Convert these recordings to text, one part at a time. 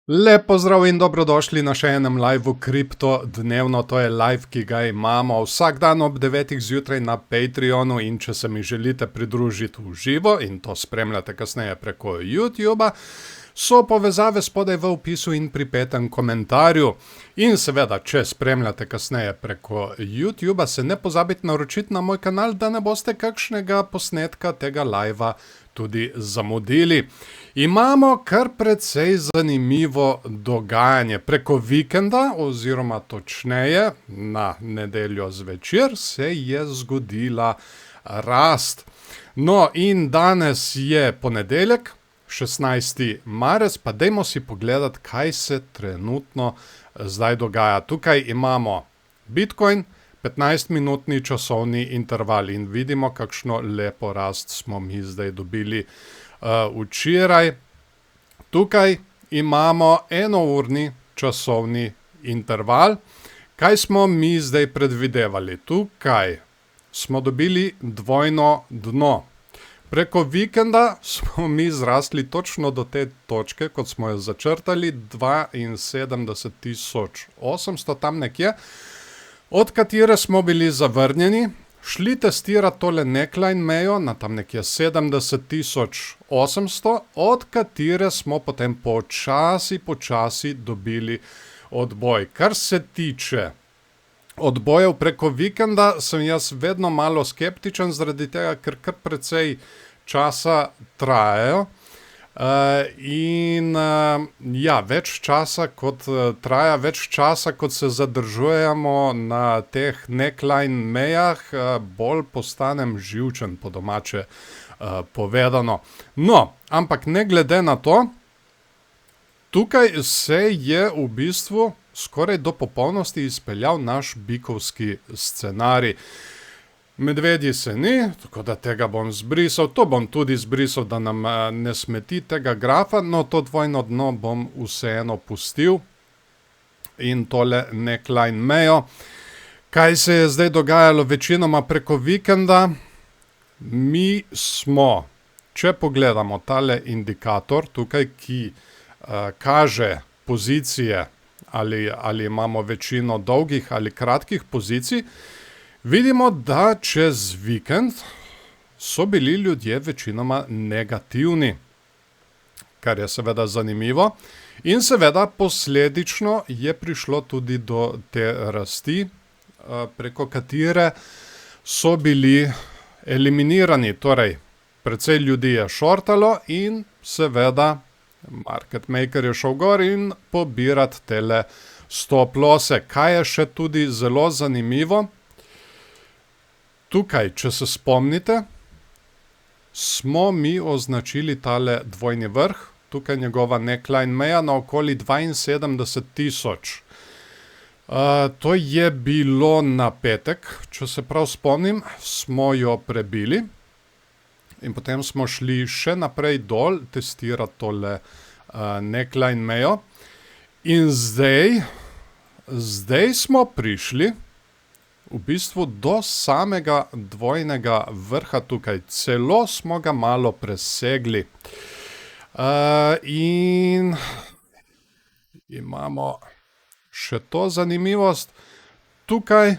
Lep pozdrav in dobrodošli na še enem liveu Kripto dnevno. To je live, ki ga imamo vsak dan ob 9 zjutraj na Patreonu, in če se mi želite pridružiti v živo in to spremljate kasneje preko YouTuba, so povezave spodaj v opisu in pripetem komentarju. In seveda, če spremljate kasneje preko YouTuba, se ne pozabite naročiti na moj kanal, da ne boste kakšnega posnetka tega livea tudi zamudili. Imamo kar precej zanimivo dogajanje. Preko vikenda, oziroma točneje na nedeljo zvečer, se je zgodila rast. No, in danes je ponedeljek, 16. marec, pa dajmo si pogledati, kaj se trenutno zdaj dogaja. Tukaj imamo Bitcoin, 15-minutni časovni interval, in vidimo, kakšno lepo rast smo mi zdaj dobili včeraj. Tukaj imamo enourni časovni interval. Kaj smo mi zdaj predvidevali? Tukaj smo dobili dvojno dno. Preko vikenda smo mi zrasli točno do te točke, kot smo jo začrtali, 72.800, tam nekje, od katere smo bili zavrnjeni, šli testirati tole neckline mejo na tam nekje 70.800, od katere smo potem počasi dobili odboj. Kar se tiče odbojev preko vikenda, sem jaz vedno malo skeptičen, zaradi tega, ker kar precej časa trajajo. Več časa kot traja, več časa kot se zadržujemo na teh neckline mejah, bolj postanem živčen, po domače povedano. No, ampak ne glede na to, tukaj se je v bistvu skoraj do popolnosti izpeljal naš bikovski scenarij. Medvedji se ni, tako da tega bom zbrisal. To bom tudi zbrisal, da nam ne smeti tega grafa, no to dvojno dno bom vseeno pustil. In tole neckline mejo. Kaj se je zdaj dogajalo večinoma preko vikenda? Mi smo, če pogledamo tale indikator tukaj, ki kaže pozicije, ali imamo večino dolgih ali kratkih pozicij, vidimo, da čez vikend so bili ljudje večinoma negativni, kar je seveda zanimivo. In seveda posledično je prišlo tudi do te rasti, preko katere so bili eliminirani. Torej, precej ljudi je šortalo in seveda market maker je šel gor in pobirati tele stop losse. Kaj je še tudi zelo zanimivo? Tukaj, če se spomnite, smo mi označili tale dvojni vrh, tukaj njegova neckline meja na okoli 72.000. To je bilo na petek, če se prav spomnim, smo jo prebili. In potem smo šli še naprej dol testirati tole neckline mejo. In zdaj smo prišli v bistvu do samega dvojnega vrha tukaj. Celo smo ga malo presegli. In imamo še to zanimivost. Tukaj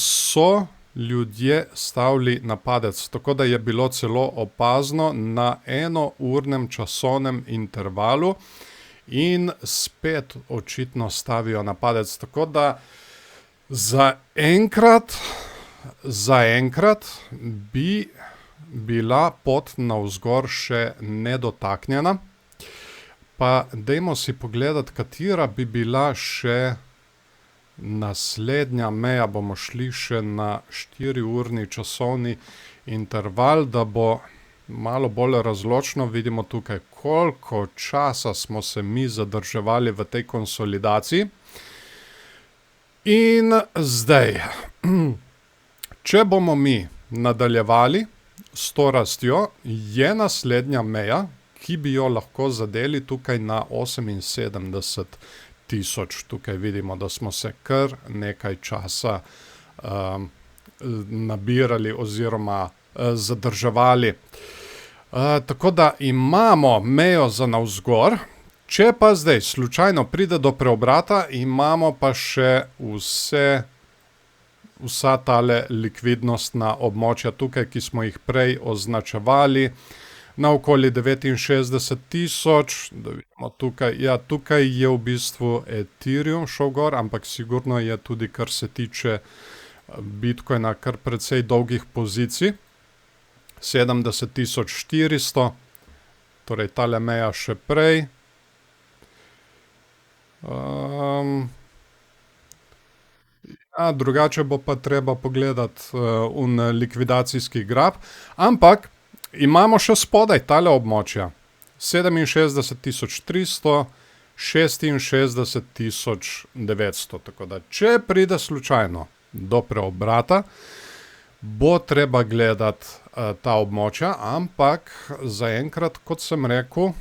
so ljudje stavili na padec, tako da je bilo celo opazno na enournem časovnem intervalu in spet očitno stavijo na padec. Tako da zaenkrat bi bila pot navzgor še nedotaknjena. Pa dajmo si pogledati, katera bi bila še naslednja meja. Bomo šli še na 4-urni časovni interval, da bo malo bolj razločno. Vidimo tukaj, koliko časa smo se mi zadrževali v tej konsolidaciji. In zdaj, če bomo mi nadaljevali s to rastjo, je naslednja meja, ki bi jo lahko zadeli tukaj na 78.000. Tukaj vidimo, da smo se kar nekaj časa nabirali oziroma zadrževali. Tako da imamo mejo za navzgor. Če pa zdaj slučajno pride do preobrata, imamo pa še vsa tale likvidnostna območja tukaj, ki smo jih prej označevali, na okoli 69 000, da vidimo tukaj, ja, tukaj je v bistvu Ethereum šel gor, ampak sigurno je tudi, kar se tiče Bitcoina, kar precej dolgih pozicij, 70 400, torej tale meja še prej. Drugače bo pa treba pogledati likvidacijski graf, ampak imamo še spodaj tale območja, 67 300, 66 900, tako da če pride slučajno do preobrata, bo treba gledati ta območja, ampak zaenkrat, kot sem rekel,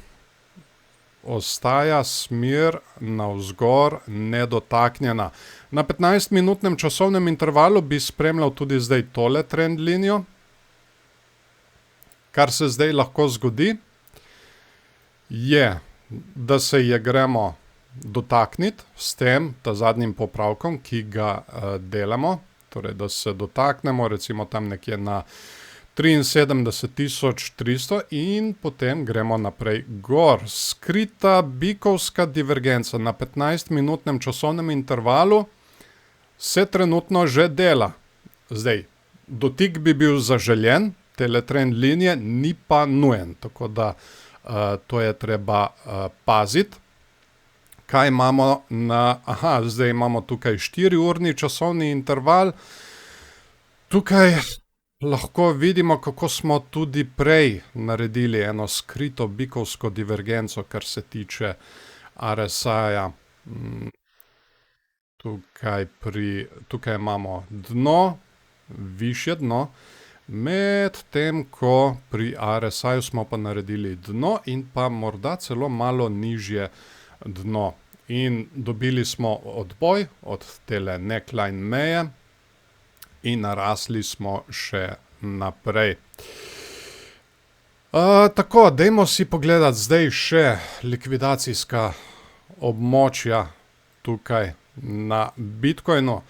ostaja smer navzgor nedotaknjena. Na 15-minutnem časovnem intervalu bi spremljal tudi zdaj tole trend linijo. Kar se zdaj lahko zgodi, je, da se je gremo dotakniti s tem, ta zadnjim popravkom, ki ga delamo, torej da se dotaknemo recimo tam nekje na 73 300 in potem gremo naprej gor. Skrita bikovska divergenca na 15-minutnem časovnem intervalu se trenutno že dela. Zdaj, dotik bi bil zaželjen, tele trend linije, ni pa nujen, tako da to je treba paziti. Kaj imamo na... zdaj imamo tukaj 4-urni časovni interval. Tukaj lahko vidimo, kako smo tudi prej naredili eno skrito bikovsko divergenco, kar se tiče RSI-ja. Tukaj imamo dno, višje dno, medtem ko pri RSI-ju smo pa naredili dno in pa morda celo malo nižje dno. In dobili smo odboj od tele neckline meje in narasli smo še naprej. Tako, dajmo si pogledati zdaj še likvidacijska območja tukaj na Bitcoinu.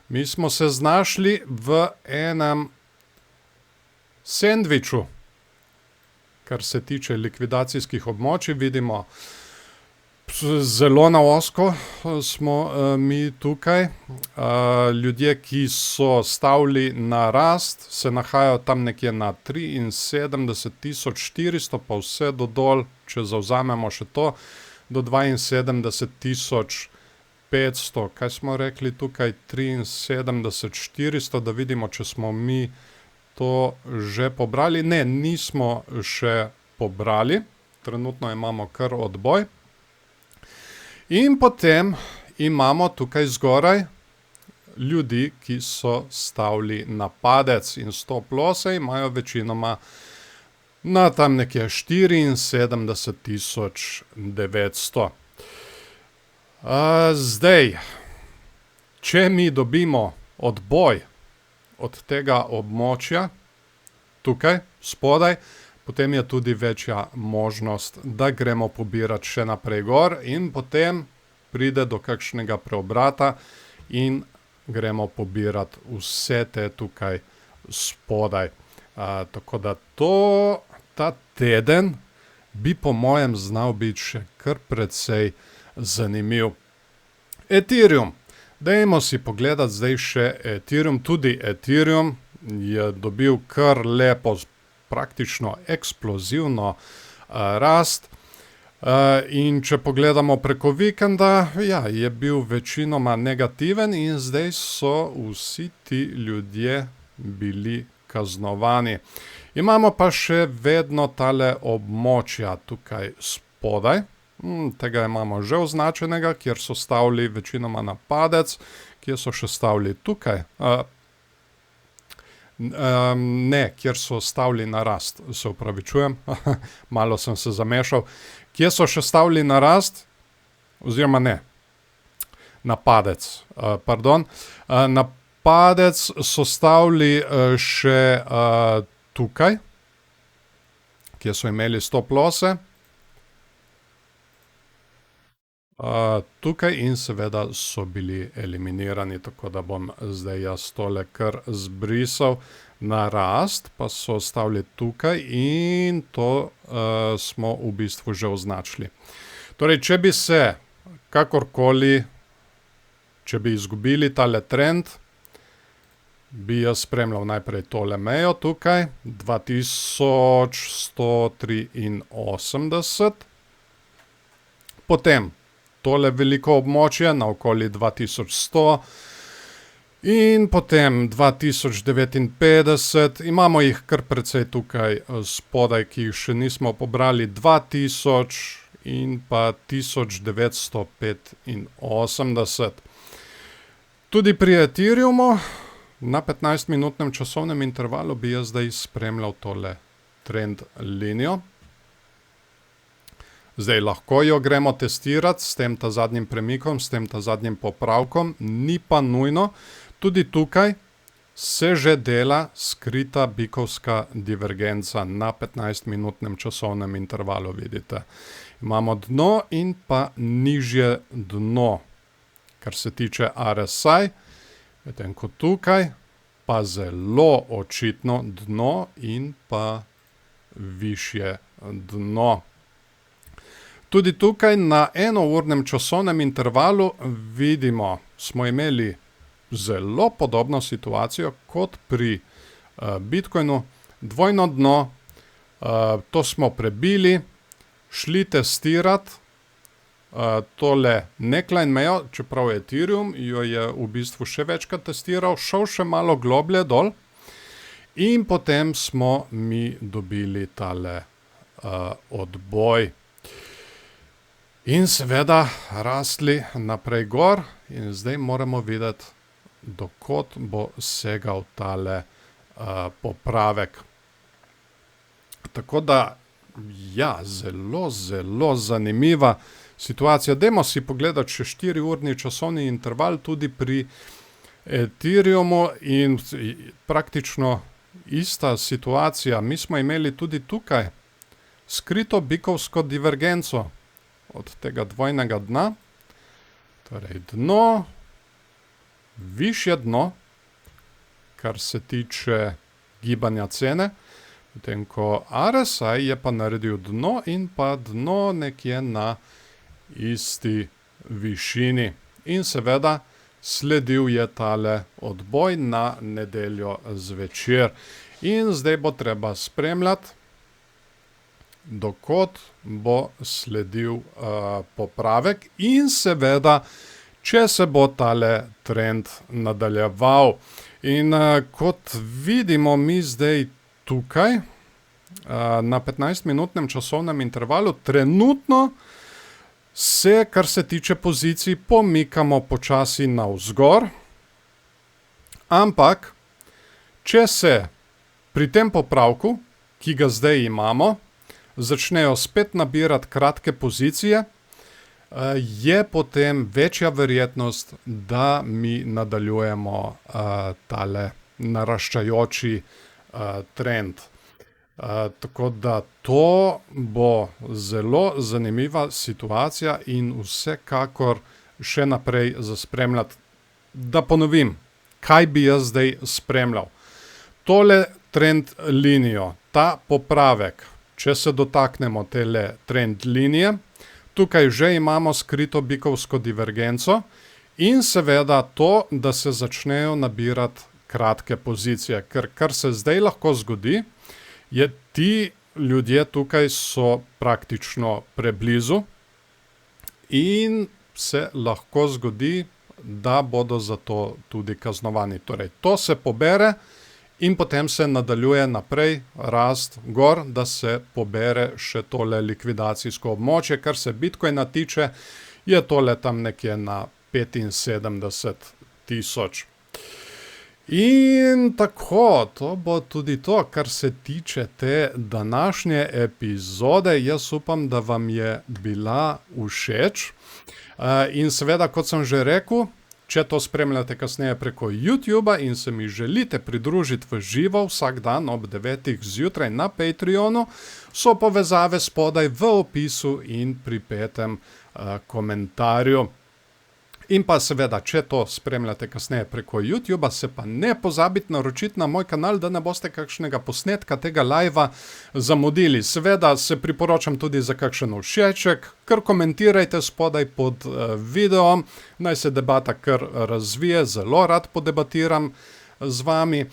Mi smo se znašli v enem sendviču, kar se tiče likvidacijskih območij, vidimo, zelo na ozko smo mi tukaj. Ljudje, ki so stavili na rast, se nahajajo tam nekje na 73 400, pa vse do dol, če zavzamemo še to, do 72 500. Kaj smo rekli tukaj? 73 400, da vidimo, če smo mi to že pobrali. Ne, nismo še pobrali. Trenutno imamo kar odboj. In potem imamo tukaj zgoraj ljudi, ki so stavili na padec in stop losse imajo večinoma na tam nekje 74 900. Zdaj, če mi dobimo odboj od tega območja, tukaj, spodaj, potem je tudi večja možnost, da gremo pobirati še naprej gor in potem pride do kakšnega preobrata in gremo pobirati vse te tukaj spodaj. Tako da ta teden bi po mojem znal biti še kar precej zanimiv. Ethereum. Dajmo si pogledati zdaj še Ethereum. Tudi Ethereum je dobil kar lepo, praktično eksplozivno rast. In če pogledamo preko vikenda, ja, je bil večinoma negativen in zdaj so vsi ti ljudje bili kaznovani. Imamo pa še vedno tale območja tukaj spodaj. Tega imamo že označenega, kjer so stavili večinoma na padec, kjer so še stavili tukaj. Ne, kjer so stavili na rast, se opravičujem, malo sem se zamešal. Kje so še stavili na rast, oziroma ne, na padec, pardon. Na padec so stavili še tukaj, kje so imeli stop losse. Tukaj in seveda so bili eliminirani, tako da bom zdaj jaz tole kar zbrisal na rast, pa so ostavili tukaj in to smo v bistvu že označili. Torej, če bi se kakorkoli, če bi izgubili tale trend, bi jaz spremljal najprej tole mejo tukaj, 2183, potem tole veliko območje na okoli 2100 in potem 2059, imamo jih kar precej tukaj spodaj, ki jih še nismo pobrali, 2000 in pa 1985. Tudi pri Ethereumu na 15-minutnem časovnem intervalu bi jaz zdaj spremljal tole trend linijo. Zdaj lahko jo gremo testirati s tem ta zadnjim premikom, s tem ta zadnjim popravkom, ni pa nujno. Tudi tukaj se že dela skrita bikovska divergenca na 15-minutnem časovnem intervalu, vidite. Imamo dno in pa nižje dno, kar se tiče RSI, medtem ko tukaj pa zelo očitno dno in pa višje dno. Tudi tukaj na enournem časovnem intervalu vidimo, smo imeli zelo podobno situacijo kot pri Bitcoinu, dvojno dno, to smo prebili, šli testirati tole neckline mejo, čeprav Ethereum jo je v bistvu še večkrat testiral, šel še malo globlje dol in potem smo mi dobili tale odboj. In seveda rastli naprej gor in zdaj moramo videti, dokot bo segal tale popravek. Tako da, ja, zelo, zelo zanimiva situacija. Dajmo si pogledati še 4-urni časovni interval tudi pri Ethereumu in praktično ista situacija. Mi smo imeli tudi tukaj skrito bikovsko divergenco od tega dvojnega dna, torej dno, višje dno, kar se tiče gibanja cene, potem ko RSI je pa naredil dno in pa dno nekje na isti višini. In seveda sledil je tale odboj na nedeljo zvečer. In zdaj bo treba spremljati, dokot bo sledil popravek in seveda, če se bo tale trend nadaljeval. In kot vidimo mi zdaj tukaj, na 15-minutnem časovnem intervalu, trenutno se, kar se tiče pozicij, pomikamo počasi navzgor, ampak, če se pri tem popravku, ki ga zdaj imamo, začnejo spet nabirati kratke pozicije, je potem večja verjetnost, da mi nadaljujemo tale naraščajoči trend. Tako da to bo zelo zanimiva situacija in vsekakor še naprej zaspremljati. Da ponovim, kaj bi jaz zdaj spremljal. Tole trend linijo, ta popravek, če se dotaknemo tele trend linije, tukaj že imamo skrito bikovsko divergenco in seveda to, da se začnejo nabirati kratke pozicije, ker kar se zdaj lahko zgodi, je ti ljudje tukaj so praktično preblizu in se lahko zgodi, da bodo za to tudi kaznovani. Torej, to se pobere in potem se nadaljuje naprej rast gor, da se pobere še tole likvidacijsko območje. Kar se Bitcoina tiče, je tole tam nekje na 75.000. In tako, to bo tudi to, kar se tiče te današnje epizode. Jaz upam, da vam je bila všeč. In seveda, kot sem že rekel, Če to spremljate kasneje preko YouTuba in se mi želite pridružiti v živo vsak dan ob 9. zjutraj na Patreonu, so povezave spodaj v opisu in pri 5. komentarju. In pa seveda, če to spremljate kasneje preko YouTuba, se pa ne pozabite naročiti na moj kanal, da ne boste kakšnega posnetka tega livea zamudili. Seveda se priporočam tudi za kakšen všeček, kar komentirajte spodaj pod videom, naj se debata kar razvije, zelo rad podebatiram z vami.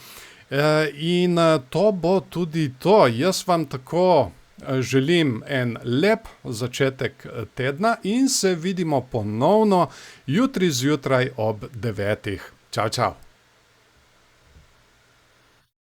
In to bo tudi to. Jaz vam tako želim en lep začetek tedna in se vidimo ponovno jutri zjutraj ob 9. Čau, čau.